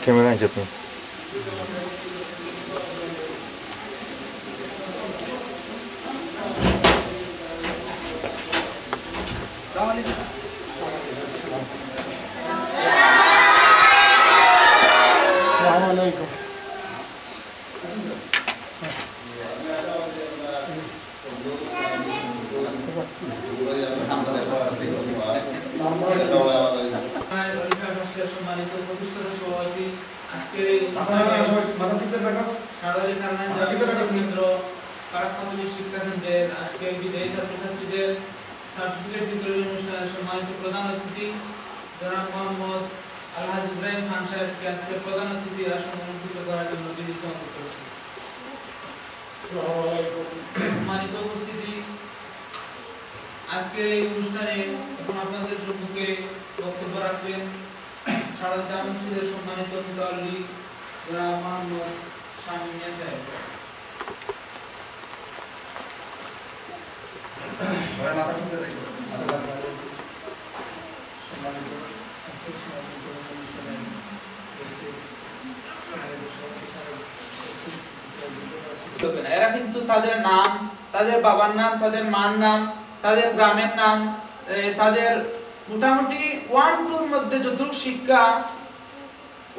Camera আছে আপনি সম্মানিত প্রতিষ্ঠাতা সভাপতি আজকের এই কেন্দ্র কারাকান্দি শিক্ষা কেন্দ্রের আজকে বিদায়ী ছাত্রছাত্রীদের সার্টিফিকেট বিতরণী অনুষ্ঠানে সম্মানিত প্রধান অতিথি জনাব মোহাম্মদ আলহাজ ইব্রাহিম খান সাহেবকে আজকে প্রধান অতিথি আসন অলঙ্কৃত করার জন্য বিনীত অনুরোধ করছি। সম্মানিত উপস্থিতি, আজকের এই অনুষ্ঠানে এখন আপনাদের সম্মুখে বক্তব্য রাখবেন সারদা জামে মসজিদের সম্মানিত মুতাল্লি জনাব মোহাম্মদ শামীম মিয়া সাহেব। এরা কিন্তু তাদের নাম, তাদের বাবার নাম, তাদের মার নাম, তাদের গ্রামের নাম, তাদের মোটামুটি 1-2 মধ্যে যতটুকু শিক্ষা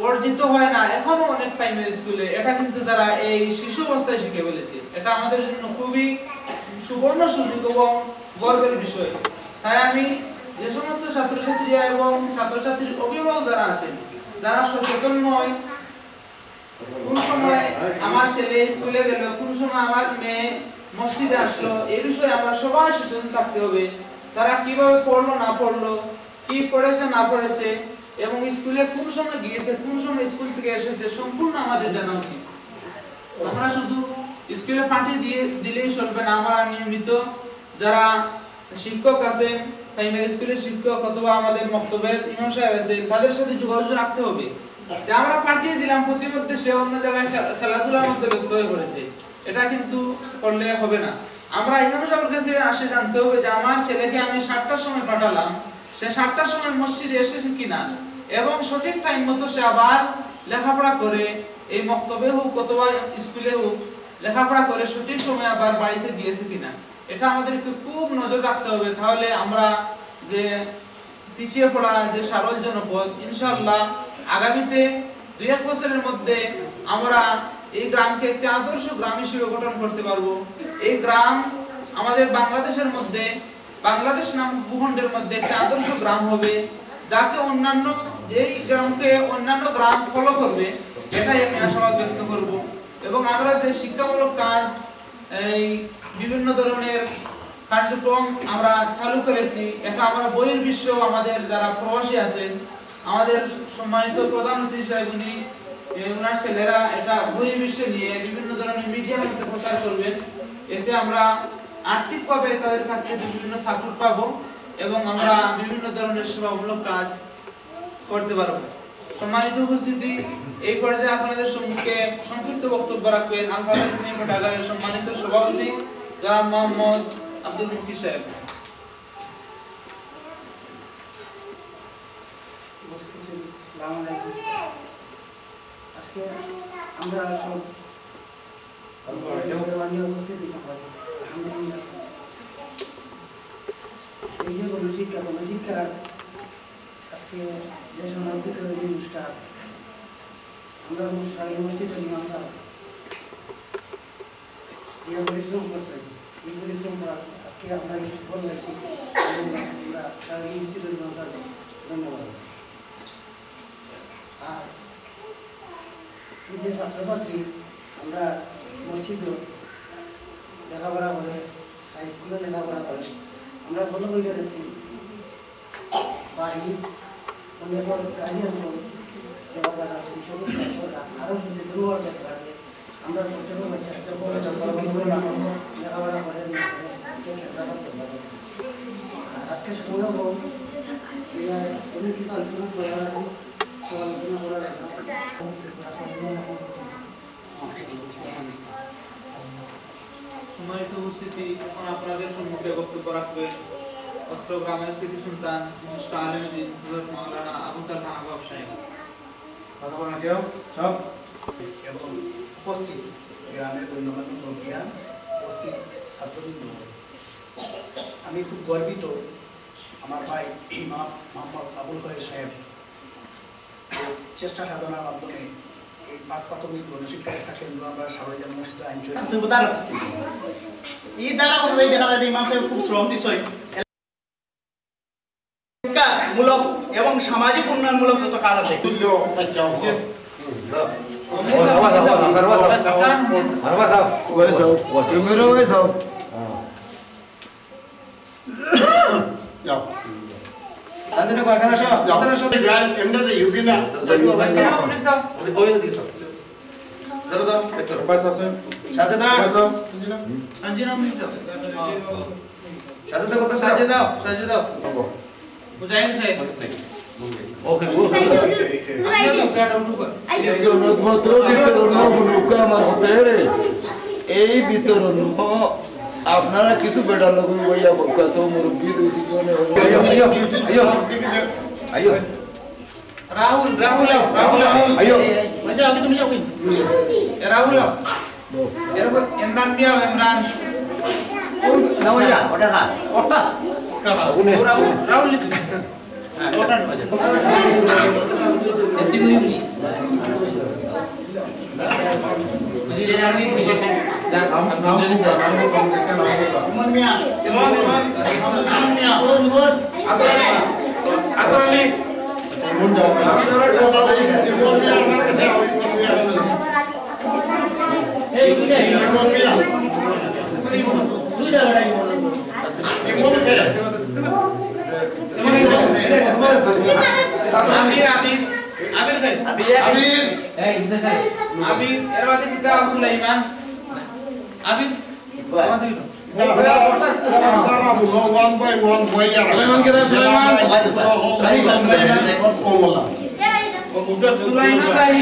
অর্জিত হয় না এখনো অনেক প্রাইমারি স্কুলে, এটা কিন্তু তারা এই শিশু অবস্থায় শিখে ফেলেছে। এটা আমাদের জন্য খুবই সুবর্ণ সুযোগ এবং গর্বের বিষয়। তাই আমি যে সমস্ত ছাত্রছাত্রীরা এবং ছাত্রছাত্রীর অভিভাবক যারা আছেন, যারা সচেতন নয়, কোন সময় আমার ছেলে স্কুলে গেল, কোন সময় আমার মেয়ে মসজিদে আসলো, এই বিষয়ে আমরা সবাই সচেতন থাকতে হবে। তারা কিভাবে পড়লো না পড়লো, কি পড়েছে না পড়েছে এবং স্কুলে কোন সময় গিয়েছে, কোন সময় স্কুল থেকে এসেছে, সম্পূর্ণ আমাদের জানা উচিত। আমরা শুধু স্কুলে পাঠিয়ে দিলেই চলবে না। আমরা নিয়মিত যারা শিক্ষক আছেন, প্রাইমারি স্কুলের শিক্ষক অথবা আমাদের মক্তবের ইমাম সাহেব আছেন, তাদের সাথে যোগাযোগ রাখতে হবে যে আমরা পাঠিয়ে দিলাম, প্রতিমধ্যে সে অন্য জায়গায় খেলাধুলার মধ্যে ব্যস্ত হয়ে পড়েছে, এটা কিন্তু করলে হবে না। আমরা ইমাম সাহেবের কাছে আসে জানতে হবে যে আমার ছেলেকে আমি 7টার সময় পাঠালাম, সে 7টার সময় মসজিদে এসেছে কিনা এবং সঠিক টাইম মতো সে আবার লেখাপড়া করে, এই মক্তবে হোক অথবা স্কুলে হোক, লেখাপড়া করে সঠিক সময় আবার বাড়িতে গিয়েছে কিনা, এটা আমাদেরকে খুব নজর রাখতে হবে। তাহলে আমরা যে পিছিয়ে পড়া যে সারল জনপদ, ইনশাআল্লাহ আগামীতে 2-1 বছরের মধ্যে আমরা এই গ্রামকে একটি আদর্শ গ্রাম হিসেবে গঠন করতে পারবো। এই গ্রাম আমাদের বাংলাদেশের মধ্যে, বাংলাদেশ নামক ভূখণ্ডের মধ্যে একটি আদর্শ গ্রাম হবে, যাকে অন্যান্য, এই গ্রামকে অন্যান্য গ্রাম ফলো করবে, এটাই আমি আশাবাদ ব্যক্ত করব। এবং আমরা যে শিক্ষামূলক কাজ, এই বিভিন্ন ধরনের কার্যক্রম আমরা চালু করেছি, এটা আমরা বইয়ের বিশ্ব, আমাদের যারা প্রবাসী আছেন, আমাদের সম্মানিত প্রধান অতিথি সাহেব উনি, ওনার ছেলেরা এটা বইয়ের বিশ্বে নিয়ে বিভিন্ন ধরনের মিডিয়ার মধ্যে প্রচার করবেন। এতে আমরা আর্থিকভাবে তাদের কাছ থেকে বিভিন্ন সাপোর্ট পাবো এবং আমরা বিভিন্ন ধরনের সেবামূলক কাজ করতে পারবো। সম্মানিত উপস্থিতি, এই পর্যায়ে আপনাদের সম্মুখে সংক্ষিপ্ত বক্তব্য রাখবেন আল-ফালাহ ইসলামী পাঠাগারের সম্মানিত সভাপতি জনাব মোহাম্মদ আব্দুল মুকির সাহেব। আজকে আমরা সব উপস্থিত আলহামদুলিল্লাহ। এই যে গণশিক্ষা আজকে যে সমর্পিত অনুষ্ঠান, আমরা মসজিদের ইমাম সাহেব পরিশ্রম করছে, এই পরিশ্রম আজকে আমরা সুফল লাগছি, আমরা মসজিদের ইমাম সাহেব ধন্যবাদ। আর এই যে ছাত্রছাত্রী আমরা মসজিদে লেখাপড়া করে, হাই স্কুলে লেখাপড়া করে, আমরা ভালো বই করেছি বাড়ি অনেক কাজে লেখাপড়া আছে, আরও সচেতন হওয়ার কাছে লাগে। আমরা প্রচুর চেষ্টা করে লেখাপড়া করে আজকে সম্ভব অনেক কিছু আলোচনা করার সম্মানিত উপস্থিতি, এখন আপনাদের সম্মুখে বক্তব্য রাখবেন অত্র গ্রামের কৃতি সন্তান বিশিষ্ট আলেম দিন হযরত মাওলানা আবু তালহা আহমদ সাহেব। সব এবং উপস্থিত গ্রামের গণ্যমান্য মুরব্বিয়ান, উপস্থিত ছাত্রবৃন্দ, আমি খুব গর্বিত আমার ভাই ইমাম মোহাম্মদ আবুল খয়ের সাহেব চেষ্টা সাধনার মাধ্যমে এই পাক প্রাথমিক গণশিক্ষা শিক্ষা কেন্দ্র আমরা সারোজান মসজিদ আইনজীবী এই দ্বারা অনুযায়ী দেখা যায় ইমাম সাহেব খুব শ্রম দিচ্ছে শিক্ষামূলক এবং সামাজিক উন্নয়নমূলক যত কাজ আছে এই বিতরণ আপনারা কিছু বেটার লোক বইয়া কত মুরব্বী রাহুল রাহুল রাহুল আইও বলছে আপনি তুমি যাও কি রাহুল এরকম ইমরান মিয়া ইমরান না ওইটা ওটা খা ওটা রাহুল রাহুল ওটান বাজে এতি মুইনি সুলাইমান আবিদ আমাদের সুলাইমান ভাই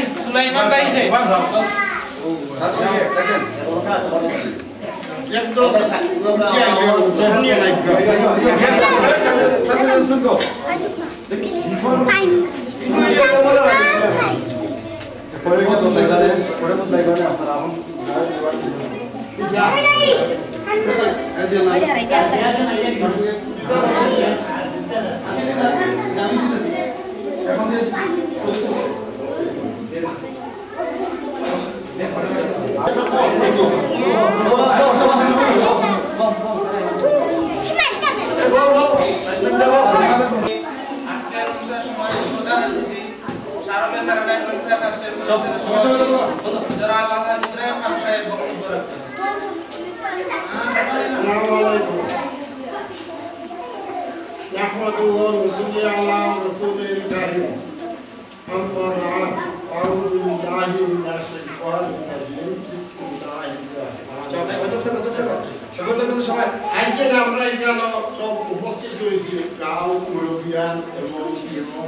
আমরা এখানে সব উপস্থিত হয়েছি গাঁও মুরব্বিয়ান এবং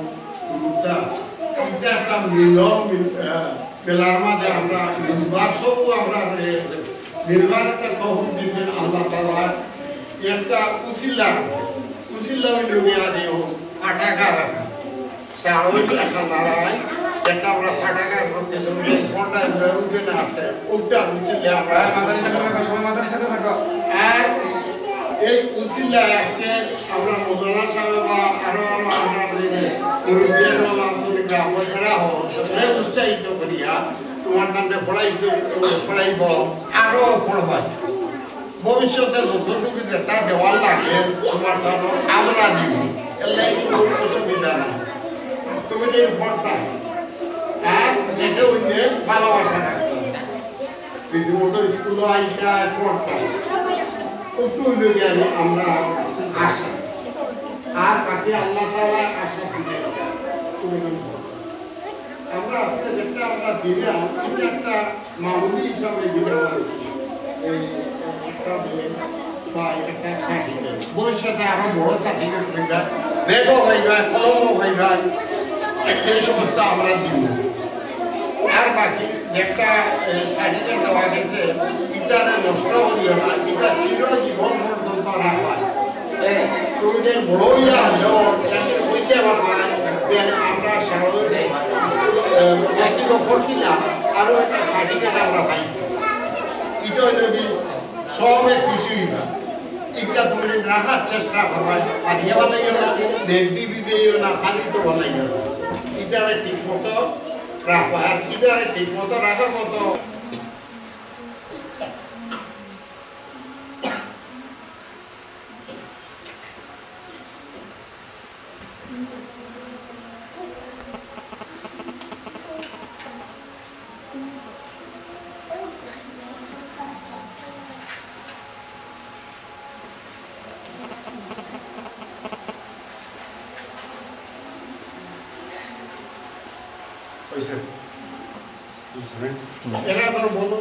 এটা একটা মিলন মেলার মাঝে আমরা নির্বার সবও আমরা নির্বার একটা তহবিল দিয়েছেন আল্লাহ তাআলা একটা উচিল্লা হইল গিয়া দেও ফাটাকা রাখা সাহইল একটা নারায় একটা আমরা ফাটাকা করতে ঘন্টা উঠে না আসে ওটা উচিল্লা আমরা মাদারি সাগর রাখা সময় মাদারি সাগর রাখা আর এই উচিল্লা আজকে আমরা মৌলানা সাহেব বা আরো আমরা মুরব্বিয়ান ওলা আন্তরিকা আমরা সবাই উৎসাহিত করিয়া তোমার কাছে পড়াইব আরো পড়বাই ভবিষ্যতে যতটুকু যেটা দেওয়ার লাগে তোমার জন্য আমরা দিব এলে কোনো অসুবিধা নাই তুমি যে পড়তা আর দেখে হইলে ভালোবাসা রাখতো রীতিমতো স্কুলে আইসা পড়তাম উঠলে গেলে আমরা আশা আর বাকি আল্লাহ তাআলা আশা দিতে আমরা আজকে যেটা আমরা দিলাম এটা একটা মামুলি হিসাবে দিলাম এই একটা বা একটা সার্টিফিকেট ভবিষ্যতে আরো বড় সার্টিফিকেট হইবা ব্যাগও হইবা কলমও হইবা এই সমস্ত আমরা দিব আর বাকি একটা সার্টিফিকেট দেওয়া গেছে এটা নষ্ট করিও না এটা চিরজীবন পর্যন্ত রাখবা তোমাদের বড় ইয়া হলেও হইতে পারবা আমরা স্বাভাবিক মসজিদ করছিলাম আরও একটা সার্টিফিকেট আমরা পাইছি এটা হইল যে সবের কিছুই না একটা তুমি রাখার চেষ্টা করবাই আর ইয়ে বানাইও না ব্যক্তি বিদেও না খালি তো বানাইও না এটারে ঠিক মতো রাখবা আর এটারে ঠিক মতো রাখার মতো এরা তোর বলো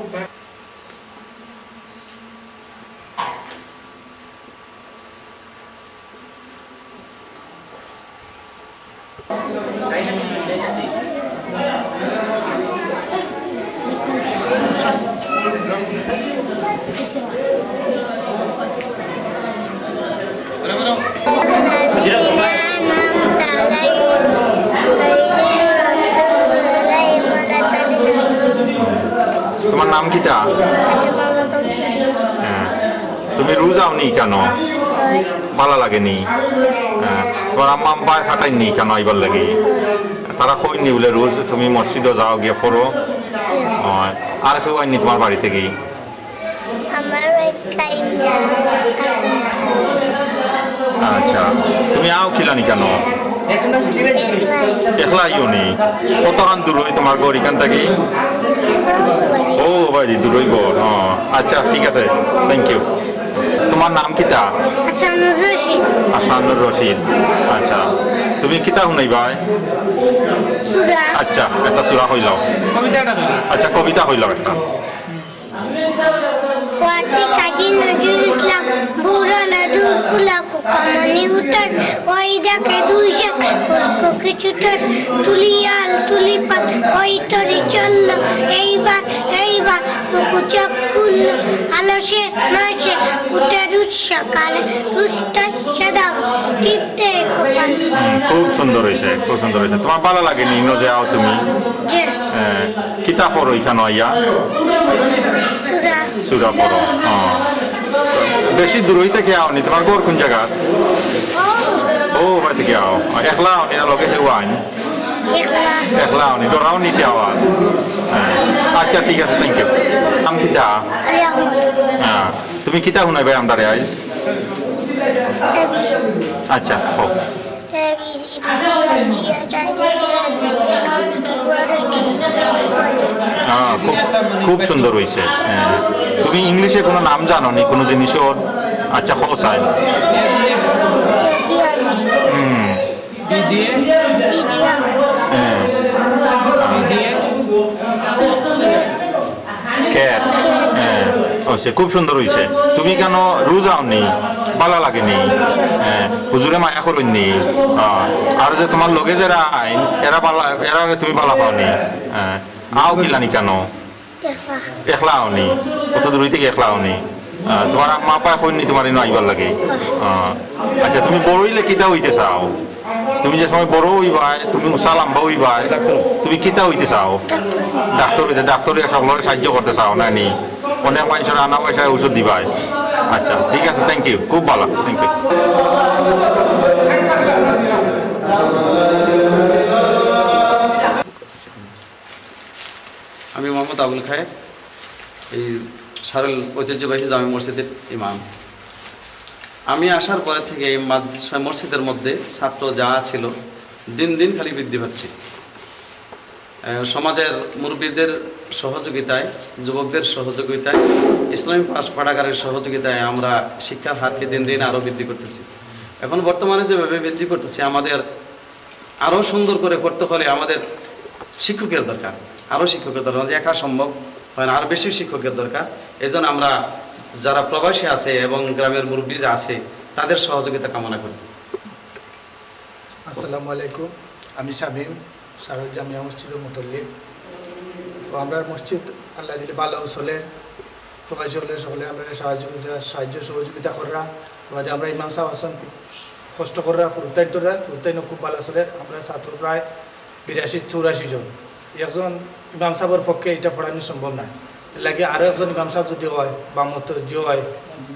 তোমার নাম কিটা? তুমি রোজা আওনি কেন? ভালো লাগেনি? তোমার আম্মা আব্বাই ফাটাইনি কেন আইবার লাগে? তারা কইনি বলে রোজ তুমি মসজিদে যাও গিয়ে পড়ো? আর কেউ আইনি তোমার বাড়ি থেকে? আচ্ছা, তুমি আও খিলানি কেন? একলা আইও নি? কতখান দূর হই তোমার ঘর এখান থেকে? ও ভাই দূর হই ঘর। আচ্ছা ঠিক আছে, থ্যাংক ইউ। তোমার নাম কিটা? আসানুর রশিদ। আচ্ছা, তুমি কিতা শুনাই ভাই? আচ্ছা, একটা সূরা হইলাও। আচ্ছা, কবিতা হইলাও একটা। Wati kaji Nazrul Islam Bura nadur kulaku kamani utar Oida ke dushak fulko ke chutar Tuliyal tulipan oitori chollo Eibar kukuchak kullo Aloshe nashe utarus shakale Rustai chadab tipte kopal খুব সুন্দর হয়েছে, খুব সুন্দর হয়েছে। তোমার ভালো লাগেনি নদে আও তুমি? Je কিতা পড়ো এখানে আইয়া? সূরা পড়ো। বেশি দূর হইতে কে আওনি? তোমার ঘর কোন জায়গা? ও বাড়ি থেকে আও। একলা আওনি না লগে কেউ আইন? একলা আওনি, ডরাও নিতে আওয়াজ। আচ্ছা ঠিক আছে, থ্যাংক ইউ। নাম কিতা? তুমি কিতা শুনাইবে আমদারে আইজ? আচ্ছা হোক। খুব সুন্দর হয়েছে। তুমি ইংলিশে কোনো নাম জানো নি কোনো জিনিসের? আচ্ছা হোসাই। ক্যাট। খুব সুন্দর হয়েছে। তুমি কেন রোজা আওনি? ভালো লাগেনি? হুজুরে মায়া করেননি? আর যে তোমার লগে যারা আইন এরা তুমি ভালো পাওনি? আও কিলানি কেন? একলা আওনি? কত দূর থেকে একলা আওনি? তোমার মা পা কইনি তোমার এনে আইবার লাগে? আচ্ছা, তুমি বড় হইলে কিতা হইতে চাও? তুমি যে সময় বড় হইবাই, তুমি উষা লম্বা হইবাই, তুমি কিতা হইতে চাও? ডাক্তার হইতে? ডাক্তার সকলের সাহায্য করতে চাও না নি? অনেক মানুষের আনা পয়সায় ওষুধ দিবাই। আচ্ছা ঠিক আছে, থ্যাংক ইউ, খুব ভালো, থ্যাংক ইউ। আমি মোহাম্মদ আবুল খায়ের, এই সারুল ঐতিহ্যবাহী জামে মসজিদের ইমাম। আমি আসার পরে থেকে এই মসজিদের মধ্যে ছাত্র যা ছিল দিন দিন খালি বৃদ্ধি পাচ্ছে। সমাজের মুরব্বীদের সহযোগিতায়, যুবকদের সহযোগিতায়, ইসলামী পাঠাগারের সহযোগিতায় আমরা শিক্ষার হারকে দিন দিন আরও বৃদ্ধি করতেছি। এখন বর্তমানে যেভাবে বৃদ্ধি করতেছি, আমাদের আরও সুন্দর করে করতে হলে আমাদের শিক্ষকের দরকার, আরও শিক্ষকের দরকার। একা সম্ভব হয় না, আরও বেশি শিক্ষকের দরকার। এই জন্য আমরা যারা প্রবাসী আছে এবং গ্রামের মুরব্বী যা আছে তাদের সহযোগিতা কামনা করি। আসসালামু আলাইকুম, আমি শামীম, সারুল জামিয়া মসজিদের মুতল্লি। তো আমরা মসজিদ আল্লাহ দিলে ভালো চলে, প্রবাসী হলে সকলে আমরা সাহায্য সহযোগিতা করা। আমাদের আমরা ইমাম সাহেব আসন খুব কষ্ট করা, ফুরতাইন খুব ভালো চলে। আমরা ছাত্র প্রায় 82-84 জন। একজন ইমাম সাহেবের পক্ষে এটা পড়ানো সম্ভব না লাগে আরও একজন ইমাম সাহেব যদি হয় বা মতো জিও হয়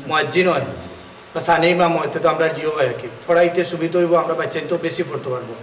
মুয়াজ্জিন হয় বা সানি ইমাম হয় তো আমরা জিও হয় আর কি পড়াইতে সুবিধা হইব আমরা বাচ্চাইতেও বেশি পড়তে পারবো